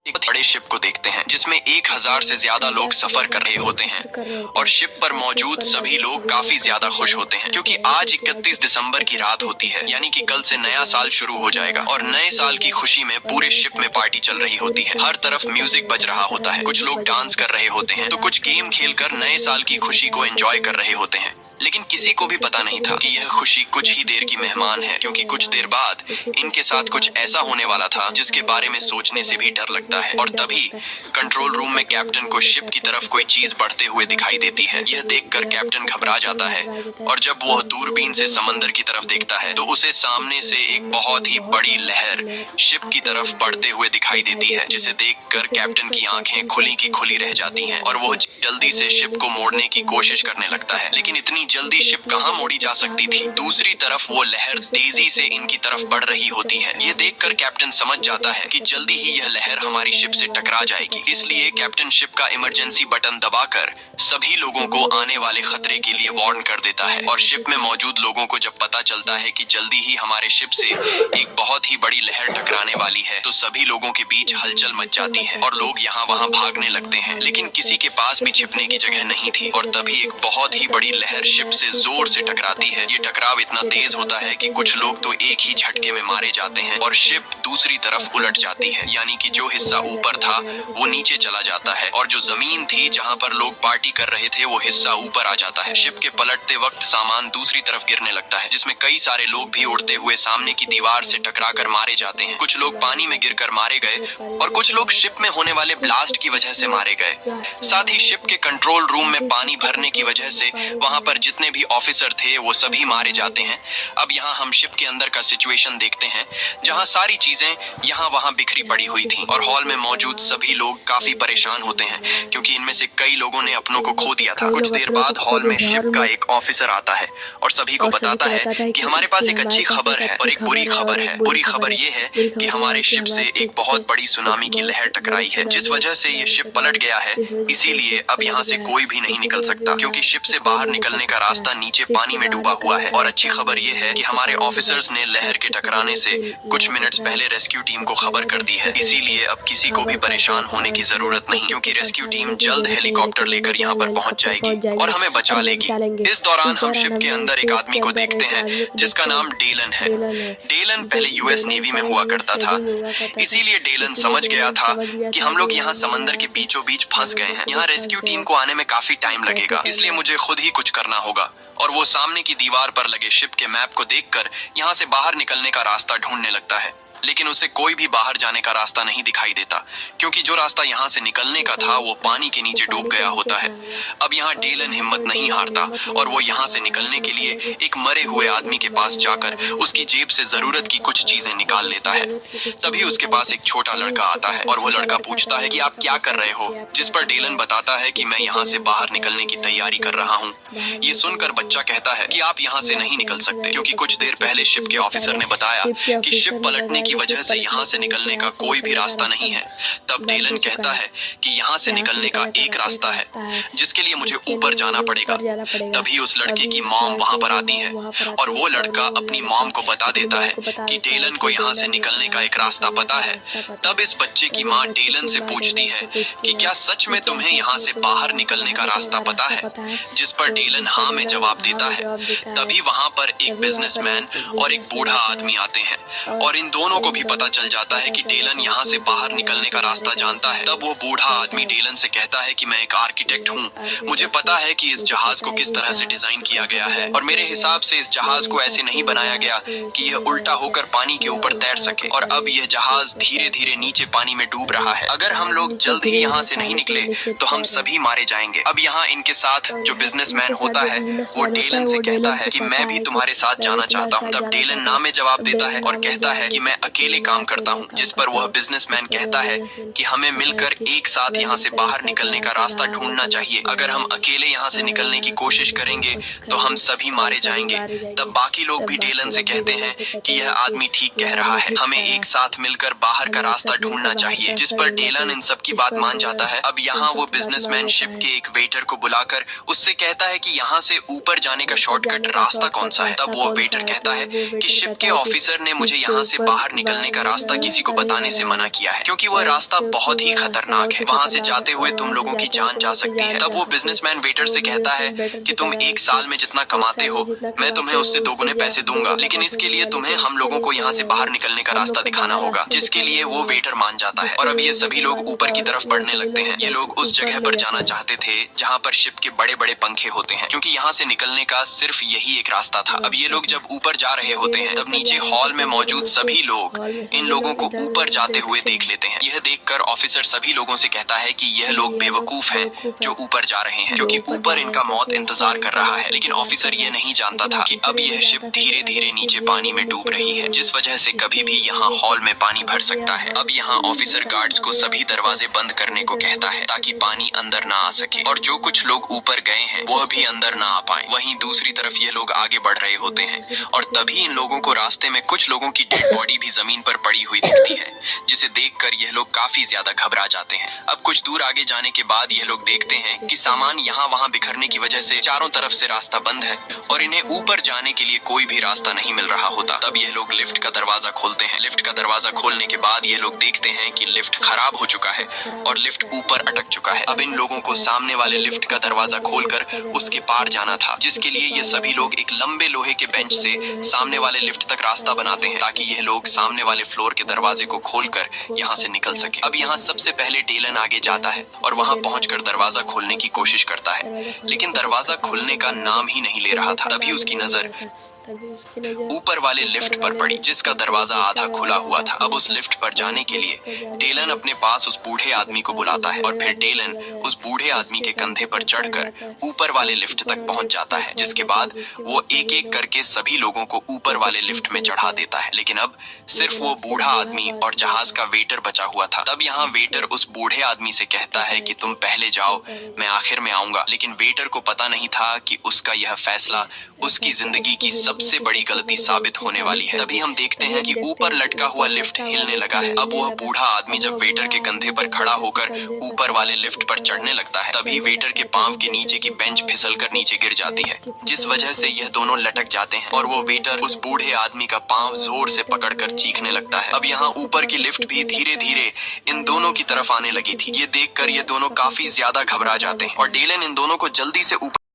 एक बड़े शिप को देखते हैं जिसमें 1000 से ज्यादा लोग सफर कर रहे होते हैं और शिप पर मौजूद सभी लोग काफी ज्यादा खुश होते हैं क्योंकि आज 31 दिसंबर की रात होती है, यानी कि कल से नया साल शुरू हो जाएगा और नए साल की खुशी में पूरे शिप में पार्टी चल रही होती है। हर तरफ म्यूजिक बज रहा होता है, कुछ लोग डांस कर रहे होते हैं तो कुछ गेम खेलकर नए साल की खुशी को एंजॉय कर रहे होते हैं। लेकिन किसी को भी पता नहीं था कि यह खुशी कुछ ही देर की मेहमान है, क्योंकि कुछ देर बाद इनके साथ कुछ ऐसा होने वाला था जिसके बारे में सोचने से भी डर लगता है। और तभी कंट्रोल रूम में कैप्टन को शिप की तरफ कोई चीज बढ़ते हुए दिखाई देती है। यह देखकर कैप्टन घबरा जाता है और जब वह दूरबीन से समंदर की तरफ देखता है तो उसे सामने से एक बहुत ही बड़ी लहर शिप की तरफ बढ़ते हुए दिखाई देती है, जिसे देखकर कैप्टन की आंखें खुली की खुली रह जाती हैं और वह जल्दी से शिप को मोड़ने की कोशिश करने लगता है। लेकिन इतनी जल्दी शिप कहां मोड़ी जा सकती थी। दूसरी तरफ वो लहर तेजी से इनकी तरफ बढ़ रही होती है। यह देखकर कैप्टन समझ जाता है कि जल्दी ही यह लहर हमारी शिप से टकरा जाएगी। इसलिए कैप्टन शिप का इमरजेंसी बटन दबाकर सभी लोगों को आने वाले खतरे के लिए वार्न कर देता है। और शिप में मौजूद लोगों को जब पता चलता है कि जल्दी ही हमारे शिप से एक बहुत ही बड़ी लहर टकराने वाली है तो सभी लोगों के बीच हलचल मच जाती है और लोग यहाँ वहाँ भागने लगते हैं। लेकिन किसी के पास भी छिपने की जगह नहीं थी और तभी एक बहुत ही बड़ी लहर शिप से जोर से टकराती है। ये टकराव इतना तेज होता है कि कुछ लोग तो एक ही झटके में मारे जाते हैं और शिप दूसरी तरफ उलट जाती है, यानी कि जो हिस्सा ऊपर था वो नीचे चला जाता है और जो जमीन थी जहां पर लोग पार्टी कर रहे थे वो हिस्सा ऊपर आ जाता है। शिप के पलटते वक्त सामान दूसरी तरफ गिरने लगता है, जिसमें कई सारे लोग भी उड़ते हुए सामने की दीवार से टकराकर मारे जाते हैं। कुछ लोग पानी में गिरकर मारे गए और कुछ लोग शिप में होने वाले ब्लास्ट की वजह से मारे गए। साथ ही शिप के कंट्रोल रूम में पानी भरने की वजह से वहां पर जितने भी ऑफिसर थे वो सभी मारे जाते हैं। अब यहाँ हम शिप के अंदर का सिचुएशन देखते हैं, जहाँ सारी चीजें यहाँ वहाँ बिखरी पड़ी हुई थी और हॉल में मौजूद सभी लोग काफी परेशान होते हैं क्योंकि इनमें से कई लोगों ने अपनों को खो दिया था। कुछ देर बाद हॉल में शिप का एक ऑफिसर आता है और सभी को बताता है कि हमारे पास एक अच्छी खबर है और एक बुरी खबर है। बुरी खबर ये है कि हमारे शिप से एक बहुत बड़ी सुनामी की लहर टकराई है, जिस वजह से ये शिप पलट गया है। इसीलिए अब यहाँ से कोई भी नहीं निकल सकता क्योंकि शिप से बाहर निकलने का रास्ता नीचे पानी में डूबा हुआ है। और अच्छी खबर ये है कि हमारे ऑफिसर्स ने लहर के टकराने से कुछ मिनट्स पहले रेस्क्यू टीम को खबर कर दी है। इसीलिए अब किसी को भी परेशान होने की जरूरत नहीं, क्योंकि रेस्क्यू टीम जल्द हेलीकॉप्टर लेकर यहाँ पर पहुँच जाएगी और हमें बचा लेगी। इस दौरान हम शिप के अंदर एक आदमी को देखते हैं जिसका नाम डेलन है। डेलन पहले यूएस नेवी में हुआ करता था, इसीलिए डेलन समझ गया था कि हम लोग यहाँ समंदर के बीचों बीच फंस गए हैं। यहाँ रेस्क्यू टीम को आने में काफी टाइम लगेगा, इसलिए मुझे खुद ही कुछ करना होगा। और वो सामने की दीवार पर लगे शिप के मैप को देखकर यहाँ से बाहर निकलने का रास्ता ढूंढने लगता है। लेकिन उसे कोई भी बाहर जाने का रास्ता नहीं दिखाई देता क्योंकि जो रास्ता यहाँ से निकलने का था वो पानी के नीचे डूब गया होता है। अब यहाँ डेलन हिम्मत नहीं हारता और वो यहाँ से निकलने के लिए एक मरे हुए आदमी के पास जाकर उसकी जेब से जरूरत की कुछ चीजें निकाल लेता है। तभी उसके पास एक छोटा लड़का आता है और वो लड़का पूछता है कि आप क्या कर रहे हो, जिस पर डेलन बताता है कि मैं यहाँ से बाहर निकलने की तैयारी कर रहा हूँ। ये सुनकर बच्चा कहता है कि आप यहाँ से नहीं निकल सकते क्योंकि कुछ देर पहले शिप के ऑफिसर ने बताया कि शिप पलटने की वजह से यहाँ से निकलने का कोई भी रास्ता नहीं है। तब डेलन कहता है कि यहाँ से निकलने का एक रास्ता है जिसके लिए मुझे ऊपर जाना पड़ेगा। तभी उस लड़के की मॉम वहाँ पर आती है और वो लड़का अपनी मॉम को बता देता है कि डेलन को यहाँ से निकलने का एक रास्ता पता है। तब इस बच्चे की माँ डेलन से पूछती है कि क्या सच में तुम्हें यहाँ से बाहर निकलने का रास्ता पता है, जिस पर डेलन हाँ में जवाब देता है। तभी वहाँ पर एक बिजनेसमैन और एक बूढ़ा आदमी आते हैं और इन दोनों को भी पता चल जाता है कि डेलन यहाँ से बाहर निकलने का रास्ता जानता है। तब वो बूढ़ा आदमी डेलन से कहता है कि मैं एक आर्किटेक्ट हूँ, मुझे पता है कि इस जहाज को किस तरह से डिजाइन किया गया है और मेरे हिसाब से इस जहाज को ऐसे नहीं बनाया गया कि यह उल्टा होकर पानी के ऊपर तैर सके और अब यह जहाज धीरे धीरे नीचे पानी में डूब रहा है। अगर हम लोग जल्द ही यहाँ से नहीं निकले तो हम सभी मारे जाएंगे। अब यहाँ इनके साथ जो बिजनेसमैन होता है वो डेलन से कहता है कि मैं भी तुम्हारे साथ जाना चाहता हूँ। तब डेलन ना में जवाब देता है और कहता है कि मैं अकेले काम करता हूँ, जिस पर वह बिजनेसमैन कहता है कि हमें मिलकर एक साथ यहाँ से बाहर निकलने का रास्ता ढूंढना चाहिए। अगर हम अकेले यहाँ से निकलने की कोशिश करेंगे तो हम सभी मारे जाएंगे। तब बाकी लोग भी डेलन से कहते हैं कि यह आदमी ठीक कह रहा है, हमें एक साथ मिलकर बाहर का रास्ता ढूंढना चाहिए, जिस पर डेलन इन सब की बात मान जाता है। अब यहाँ वो बिजनेसमैन शिप के एक वेटर को बुलाकर उससे कहता है कि यहाँ से ऊपर जाने का शॉर्टकट रास्ता कौन सा है। तब वो वेटर कहता है कि शिप के ऑफिसर ने मुझे यहाँ से बाहर निकलने का रास्ता किसी को बताने से मना किया है, क्योंकि वह रास्ता बहुत ही खतरनाक है। वहाँ से जाते हुए तुम लोगों की जान जा सकती है। तब वो बिजनेसमैन वेटर से कहता है कि तुम एक साल में जितना कमाते हो मैं तुम्हें उससे दोगुने पैसे दूंगा, लेकिन इसके लिए तुम्हें हम लोगों को यहाँ से बाहर निकलने का रास्ता दिखाना होगा, जिसके लिए वो वेटर मान जाता है। और अब ये सभी लोग ऊपर की तरफ बढ़ने लगते हैं। ये लोग उस जगह पर जाना चाहते थे जहाँ पर शिप के बड़े बड़े पंखे होते हैं, क्योंकि यहाँ से निकलने का सिर्फ यही एक रास्ता था। अब ये लोग जब ऊपर जा रहे होते हैं तब नीचे हॉल में मौजूद सभी लोग इन लोगों को ऊपर जाते हुए देख लेते हैं। यह देखकर ऑफिसर सभी लोगों से कहता है कि यह लोग बेवकूफ हैं जो ऊपर जा रहे हैं, क्योंकि ऊपर इनका मौत इंतजार कर रहा है। लेकिन ऑफिसर ये नहीं जानता था कि अब यह शिप धीरे धीरे नीचे पानी में डूब रही है, जिस वजह से कभी भी यहाँ हॉल में पानी भर सकता है। अब यहाँ ऑफिसर गार्ड्स को सभी दरवाजे बंद करने को कहता है ताकि पानी अंदर ना आ सके, और जो कुछ लोग ऊपर गए हैं वह भी अंदर ना आ पाए। वहीं दूसरी तरफ ये लोग आगे बढ़ रहे होते हैं और तभी इन लोगों को रास्ते में कुछ लोगों की डेड बॉडी भी जमीन पर पड़ी हुई दिखती है, जिसे देखकर यह लोग काफी ज्यादा घबरा जाते हैं। अब कुछ दूर आगे जाने के बाद यह लोग देखते हैं कि सामान यहाँ वहाँ बिखरने की वजह से चारों तरफ से रास्ता बंद है और इन्हें ऊपर जाने के लिए कोई भी रास्ता नहीं मिल रहा होता। तब यह लोग लिफ्ट का दरवाजा खोलते हैं। लिफ्ट का दरवाजा खोलने के बाद ये लोग देखते हैं कि लिफ्ट खराब हो चुका है और लिफ्ट ऊपर अटक चुका है। अब इन लोगों को सामने वाले लिफ्ट का दरवाजा खोलकर उसके पार जाना था, जिसके लिए ये सभी लोग एक लंबे लोहे के बेंच से सामने वाले लिफ्ट तक रास्ता बनाते हैं ताकि यह लोग सामने वाले फ्लोर के दरवाजे को खोलकर यहाँ से निकल सके। अब यहाँ सबसे पहले डेलन आगे जाता है और वहाँ पहुंचकर दरवाजा खोलने की कोशिश करता है, लेकिन दरवाजा खुलने का नाम ही नहीं ले रहा था। तभी उसकी नजर ऊपर वाले लिफ्ट पर पड़ी, जिसका दरवाजा आधा खुला हुआ था। अब उस लिफ्ट पर जाने के लिए डेलन अपने पास उस बूढ़े आदमी को बुलाता है और फिर डेलन उस बूढ़े आदमी के कंधे पर चढ़कर ऊपर वाले लिफ्ट तक पहुंच जाता है, जिसके बाद वो एक एक करके सभी लोगों को ऊपर वाले लिफ्ट में चढ़ा देता है। लेकिन अब सिर्फ वो बूढ़ा आदमी और जहाज का वेटर बचा हुआ था। तब यहाँ वेटर उस बूढ़े आदमी से कहता है कि तुम पहले जाओ, मैं आखिर में आऊंगा। लेकिन वेटर को पता नहीं था कि उसका यह फैसला उसकी जिंदगी की सबसे बड़ी गलती साबित होने वाली है। तभी हम देखते हैं कि ऊपर लटका हुआ लिफ्ट हिलने लगा है। अब वह बूढ़ा आदमी जब वेटर के कंधे पर खड़ा होकर ऊपर वाले लिफ्ट पर चढ़ने लगता है, तभी वेटर के पांव के नीचे की बेंच फिसलकर नीचे गिर जाती है, जिस वजह से यह दोनों लटक जाते हैं और वो वेटर उस बूढ़े आदमी का पांव जोर से पकड़कर चीखने लगता है। अब यहाँ ऊपर की लिफ्ट भी धीरे धीरे इन दोनों की तरफ आने लगी थी। ये देखकर ये दोनों काफी ज्यादा घबरा जाते हैं और डेलन इन दोनों को जल्दी से ऊपर